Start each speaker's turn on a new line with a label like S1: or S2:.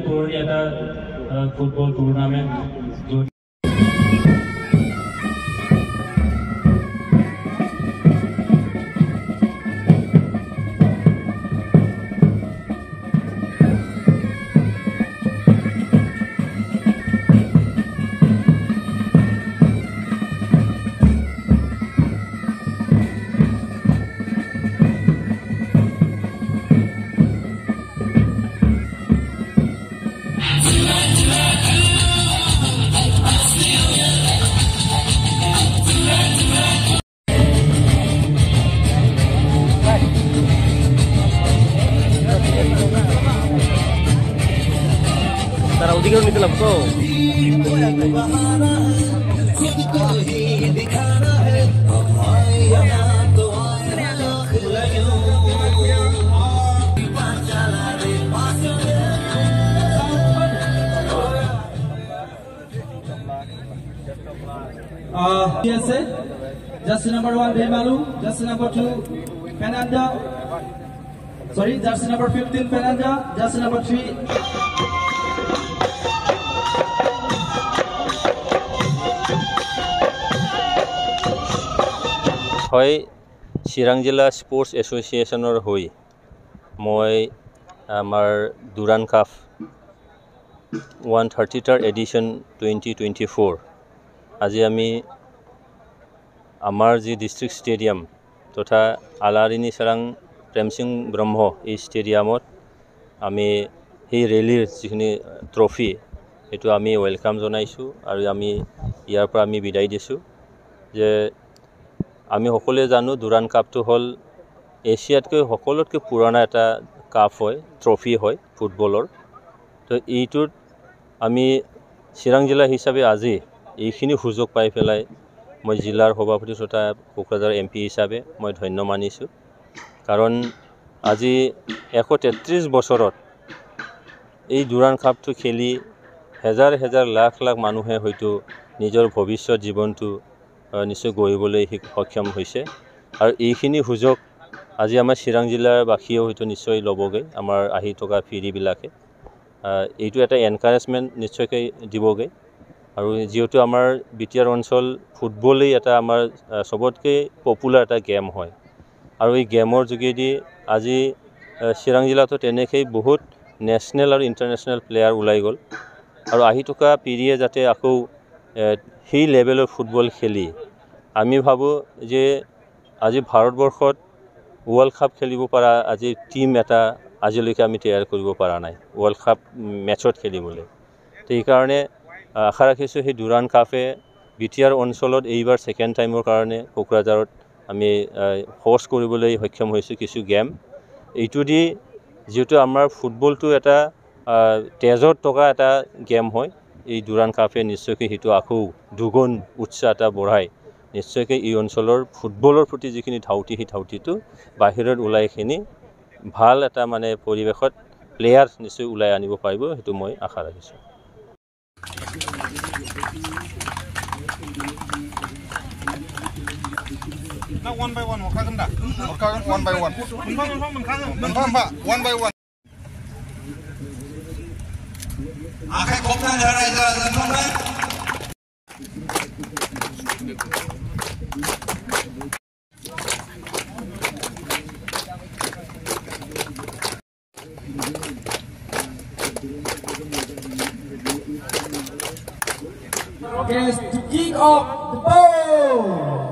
S1: পুৰণি এটা football tournament
S2: দিকেও নিতে লাগতো
S3: Jersey number 1 Bemalu, jersey number 2 Penanda, sorry, jersey number 15 Penanda, jersey number 3
S2: হয় চিৰাং জিলা স্পৰ্টছ এছ'চিয়েশ্যনৰ হৈ মই আমাৰ দুৰাণ কাপ 130ৰ এডিশ্যন 2024 আজি আমি আমাৰ যি ডিষ্ট্ৰিক্ট ষ্টেডিয়াম তথা আলাৰিনী চিৰাং প্ৰেমসিং ব্ৰহ্ম এই ষ্টেডিয়ামত আমি সেই ৰেলীৰ যিখিনি ট্ৰফি সেইটো আমি ৱেলকাম জনাইছোঁ আৰু আমি ইয়াৰ পৰা আমি বিদায় দিছোঁ যে আমি সকলোৱে জানো দুৰাণ কাপটো হ'ল এছিয়াতকৈ সকলোতকৈ পুৰণা এটা কাপ হয় ট্ৰফি হয় ফুটবলৰ তো এইটোত আমি চিৰাং জিলা হিচাপে আজি এইখিনি সুযোগ পাই পেলাই মই জিলাৰ সভাপতি তথা কোকৰাঝাৰ MP হিচাপে মই ধন্য মানিছোঁ কাৰণ আজি 133 বছৰত এই দুৰাণ কাপটো খেলি হেজাৰ হেজাৰ লাখ লাখ মানুহে হয়তো নিজৰ ভৱিষ্যত জীৱনটো নিশ্চয় গঢ়িবলৈ সক্ষম হৈছে আৰু এইখিনি সুযোগ আজি আমাৰ চিৰাং জিলাৰ বাসীয়েও হয়তো নিশ্চয় ল'বগৈ আমাৰ আহি থকা ফিৰিবিলাকে এইটো এটা এনকাৰেজমেণ্ট নিশ্চয়কৈ দিবগৈ আৰু যিহেতু আমাৰ বিটিআৰ অঞ্চল ফুটবলেই এটা আমাৰ সবতকৈ পপুলাৰ এটা গেম হয় আৰু এই গেমৰ যোগেদি আজি চিৰাং জিলাতো তেনেকৈ বহুত নেশ্যনেল আৰু ইণ্টাৰনেশ্যনেল প্লেয়াৰ ওলাই গ'ল আৰু আহি থকা পিঢ়িয়ে যাতে আকৌ সেই লেভেলৰ ফুটবল খেলি আমি ভাবোঁ যে আজি ভাৰতবৰ্ষত ৱৰ্ল্ড কাপ খেলিব পৰা আজি টিম এটা আজিলৈকে আমি তৈয়াৰ কৰিব পৰা নাই ৱৰ্ল্ড কাপ মেচত খেলিবলৈ তো এইকাৰণে আশা ৰাখিছোঁ সেই দুৰাণ কাপে বিটিআৰ অঞ্চলত এইবাৰ ছেকেণ্ড টাইমৰ কাৰণে কোকৰাঝাৰত আমি হোষ্ট কৰিবলৈ সক্ষম হৈছোঁ কিছু গেম এইটো দি যিহেতু আমাৰ ফুটবলটো এটা তেজত থকা এটা গেম হয় এই দুৰাণ কাপে নিশ্চয়কৈ সেইটো আকৌ দুগুণ উৎসাহ এটা বঢ়াই নিশ্চয়কৈ এই অঞ্চলৰ ফুটবলৰ প্ৰতি যিখিনি ধাউতি সেই ধাউতিটো বাহিৰত ওলাইখিনি ভাল এটা মানে পৰিৱেশত প্লেয়াৰ নিশ্চয় ওলাই আনিব পাৰিব সেইটো মই আশা ৰাখিছোঁ
S4: One by one, one by one. One by one. Akhir koptan hari itu, teman-teman.
S3: Okay, to kick off the ball.